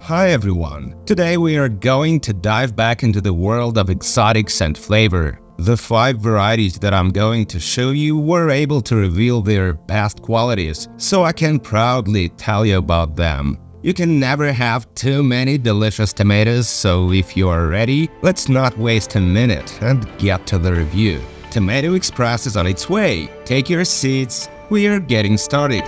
Hi everyone! Today we are going to dive back into the world of exotics and flavor. The 5 varieties that I'm going to show you were able to reveal their best qualities, so I can proudly tell you about them. You can never have too many delicious tomatoes, so if you are ready, let's not waste a minute and get to the review. Tomato Express is on its way. Take your seats, we are getting started.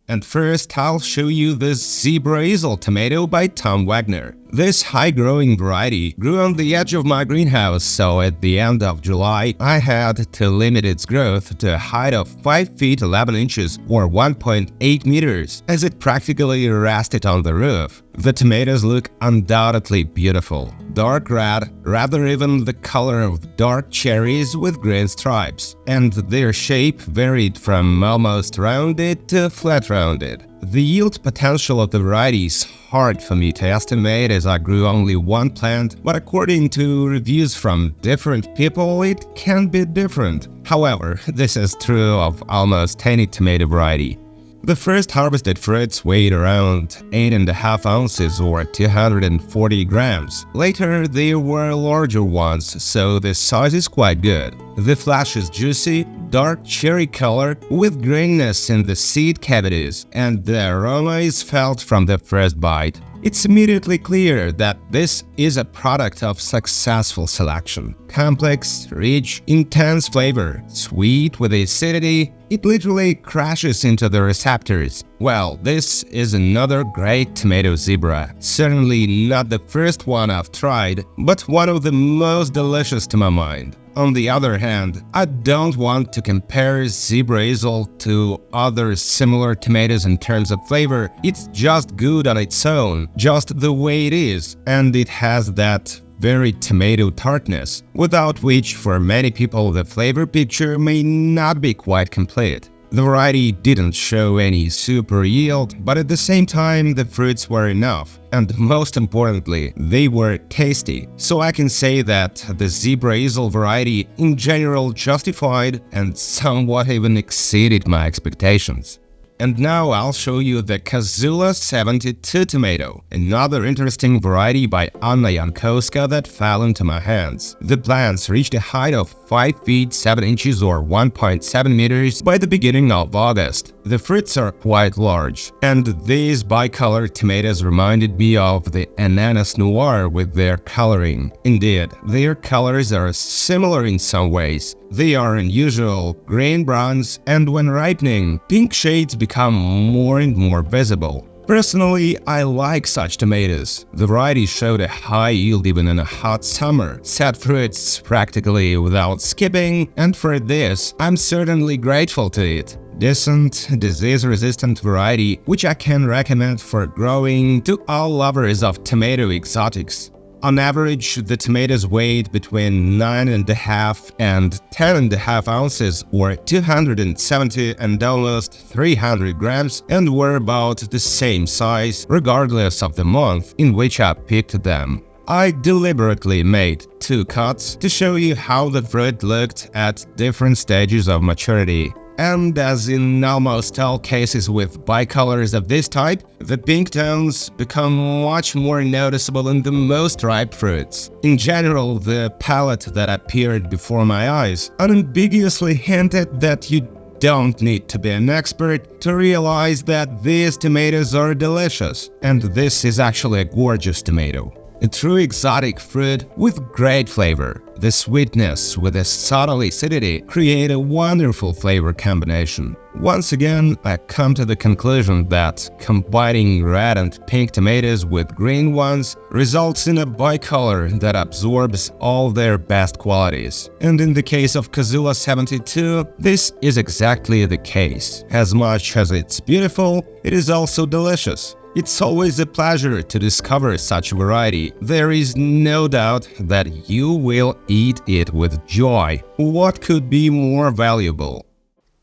And first, I'll show you the Zebra Ezel tomato by Tom Wagner. This high-growing variety grew on the edge of my greenhouse, so at the end of July, I had to limit its growth to a height of 5 feet 11 inches or 1.8 meters, as it practically rested on the roof. The tomatoes look undoubtedly beautiful. Dark red, rather even the color of dark cherries with green stripes, and their shape varied from almost rounded to flat-rounded. The yield potential of the variety is hard for me to estimate as I grew only one plant, but according to reviews from different people, it can be different. However, this is true of almost any tomato variety. The first harvested fruits weighed around 8.5 ounces or 240 grams. Later, there were larger ones, so the size is quite good. The flesh is juicy, dark cherry color with greenness in the seed cavities, and the aroma is felt from the first bite. It's immediately clear that this is a product of successful selection. Complex, rich, intense flavor, sweet with acidity, it literally crashes into the receptors. Well, this is another great tomato zebra. Certainly not the first one I've tried, but one of the most delicious to my mind. On the other hand, I don't want to compare Zebra Ezel to other similar tomatoes in terms of flavor. It's just good on its own, just the way it is, and it has that very tomato tartness, without which for many people the flavor picture may not be quite complete. The variety didn't show any super yield, but at the same time the fruits were enough, and most importantly, they were tasty. So I can say that the Zebra Ezel variety in general justified and somewhat even exceeded my expectations. And now I'll show you the Kazula 72 tomato, another interesting variety by Anna Jankowska that fell into my hands. The plants reached a height of 5 feet 7 inches or 1.7 meters by the beginning of August. The fruits are quite large, and these bicolored tomatoes reminded me of the Ananas Noir with their coloring. Indeed, their colors are similar in some ways. They are unusual, green-browns, and when ripening, pink shades become more and more visible. Personally, I like such tomatoes. The variety showed a high yield even in a hot summer, set fruits practically without skipping, and for this, I'm certainly grateful to it. Decent, disease-resistant variety, which I can recommend for growing to all lovers of tomato exotics. On average, the tomatoes weighed between 9.5 and 10.5 ounces or 270 and almost 300 grams and were about the same size regardless of the month in which I picked them. I deliberately made 2 cuts to show you how the fruit looked at different stages of maturity. And as in almost all cases with bicolors of this type, the pink tones become much more noticeable in the most ripe fruits. In general, the palette that appeared before my eyes unambiguously hinted that you don't need to be an expert to realize that these tomatoes are delicious, and this is actually a gorgeous tomato. A true exotic fruit with great flavor. The sweetness with a subtle acidity create a wonderful flavor combination. Once again, I come to the conclusion that combining red and pink tomatoes with green ones results in a bicolor that absorbs all their best qualities. And in the case of Kozula 72, this is exactly the case. As much as it's beautiful, it is also delicious. It's always a pleasure to discover such variety. There is no doubt that you will eat it with joy. What could be more valuable?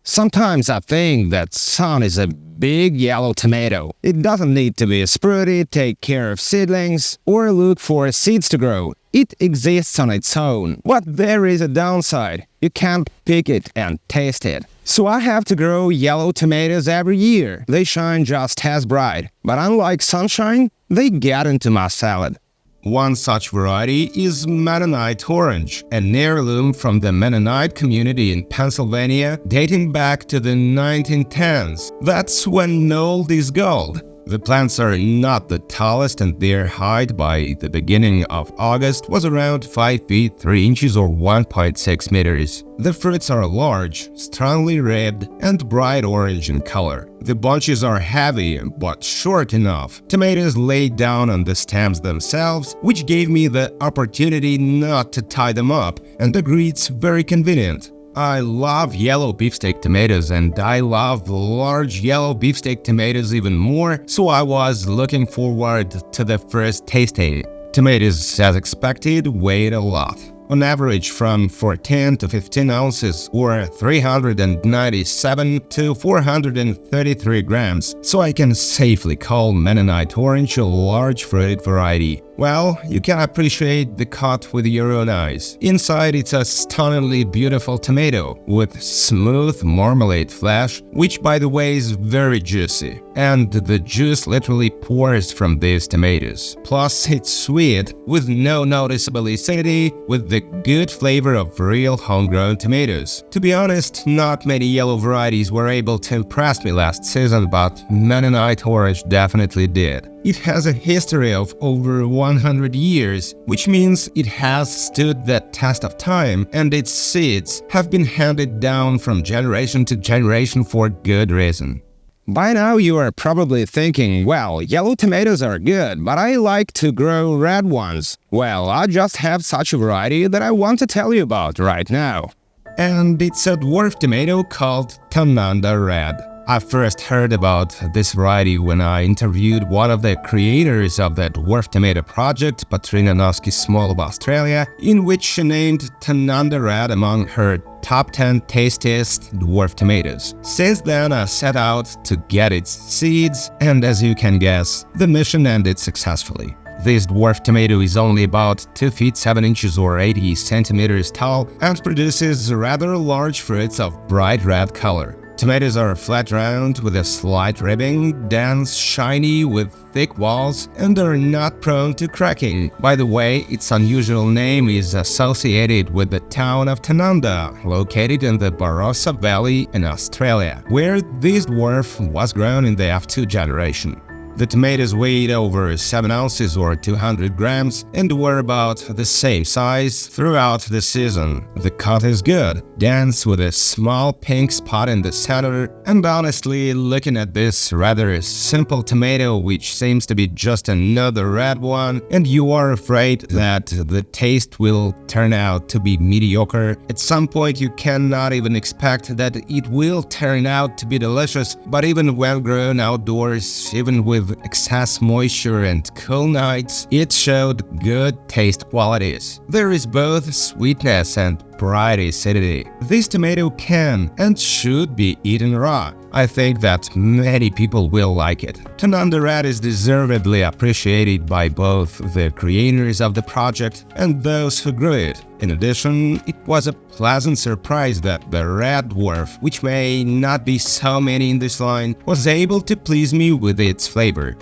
Sometimes I think that sun is a big yellow tomato. It doesn't need to be sprouty, take care of seedlings, or look for seeds to grow. It exists on its own, but there is a downside. You can't pick it and taste it. So I have to grow yellow tomatoes every year. They shine just as bright, but unlike sunshine, they get into my salad. One such variety is Mennonite Orange, an heirloom from the Mennonite community in Pennsylvania dating back to the 1910s. That's when old is gold. The plants are not the tallest, and their height by the beginning of August was around 5 feet 3 inches or 1.6 meters. The fruits are large, strongly ribbed, and bright orange in color. The bunches are heavy but short enough. Tomatoes lay down on the stems themselves, which gave me the opportunity not to tie them up, and agree it's very convenient. I love yellow beefsteak tomatoes, and I love large yellow beefsteak tomatoes even more, so I was looking forward to the first tasting. Tomatoes, as expected, weighed a lot. On average from 14 to 15 ounces or 397 to 433 grams, so I can safely call Mennonite Orange a large fruit variety. Well, you can appreciate the cut with your own eyes. Inside it's a stunningly beautiful tomato with smooth marmalade flesh, which by the way is very juicy, and the juice literally pours from these tomatoes. Plus it's sweet with no noticeable acidity, with the good flavor of real homegrown tomatoes. To be honest, not many yellow varieties were able to impress me last season, but Mennonite Orange definitely did. It has a history of over 100 years, which means it has stood the test of time, and its seeds have been handed down from generation to generation for good reason. By now you are probably thinking, well, yellow tomatoes are good, but I like to grow red ones. Well, I just have such a variety that I want to tell you about right now. And it's a dwarf tomato called Tanda Red. I first heard about this variety when I interviewed one of the creators of the Dwarf Tomato Project, Patrina Noski-Small of Australia, in which she named Tanda Red among her top 10 tastiest dwarf tomatoes. Since then, I set out to get its seeds, and as you can guess, the mission ended successfully. This dwarf tomato is only about 2 feet 7 inches or 80 centimeters tall and produces rather large fruits of bright red color. Tomatoes are flat round with a slight ribbing, dense, shiny with thick walls, and are not prone to cracking. By the way, its unusual name is associated with the town of Tanunda, located in the Barossa Valley in Australia, where this dwarf was grown in the F2 generation. The tomatoes weighed over 7 ounces or 200 grams and were about the same size throughout the season. The cut is good, dense with a small pink spot in the center, and honestly, looking at this rather simple tomato, which seems to be just another red one, and you are afraid that the taste will turn out to be mediocre, at some point you cannot even expect that it will turn out to be delicious, but even when grown outdoors, even with excess moisture and cool nights, it showed good taste qualities. There is both sweetness and bright acidity. This tomato can and should be eaten raw. I think that many people will like it. Tanda Red is deservedly appreciated by both the creators of the project and those who grew it. In addition, it was a pleasant surprise that the red dwarf, which may not be so many in this line, was able to please me with its flavor.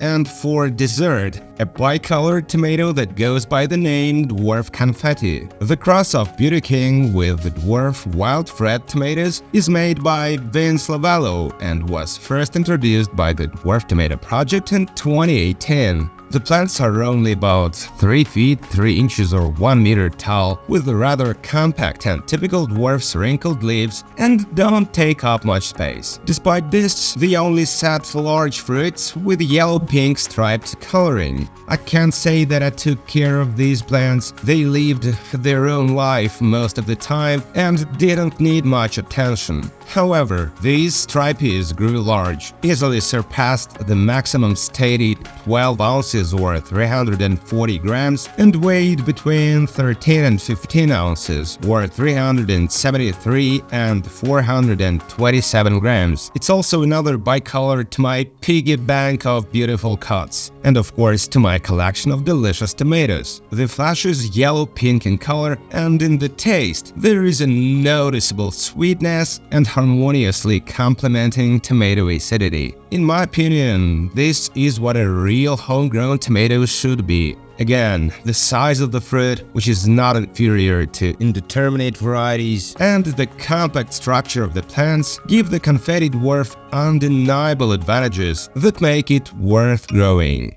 And for dessert, a bicolored tomato that goes by the name Dwarf Confetti. The cross of Beauty King with the Dwarf Wild Fred tomatoes is made by Vince Lavallo and was first introduced by the Dwarf Tomato Project in 2018. The plants are only about 3 feet 3 inches or 1 meter tall, with rather compact and typical dwarf's wrinkled leaves, and don't take up much space. Despite this, they only set large fruits with yellow-pink striped coloring. I can't say that I took care of these plants. They lived their own life most of the time and didn't need much attention. However, these stripies grew large, easily surpassed the maximum stated 12 ounces or 340 grams, and weighed between 13 and 15 ounces or 373 and 427 grams. It's also another bicolor to my piggy bank of beautiful cuts, and of course to my collection of delicious tomatoes. The flesh is yellow-pink in color, and in the taste there is a noticeable sweetness and harmoniously complementing tomato acidity. In my opinion, this is what a real homegrown tomato should be. Again, the size of the fruit, which is not inferior to indeterminate varieties, and the compact structure of the plants give the Confetti Dwarf undeniable advantages that make it worth growing.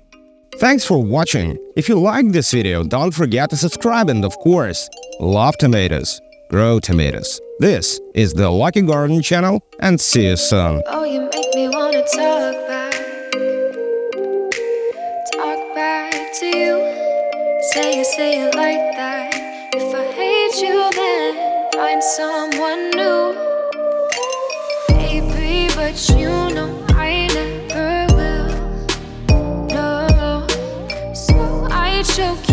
Thanks for watching. If you liked this video, don't forget to subscribe and, of course, love tomatoes, grow tomatoes. This is the Lucky Garden channel, and see you soon. Oh, you make me wanna talk back to you. Say it like that. If I hate you, then find someone new. Baby, but you know I never will. No, so I choke you.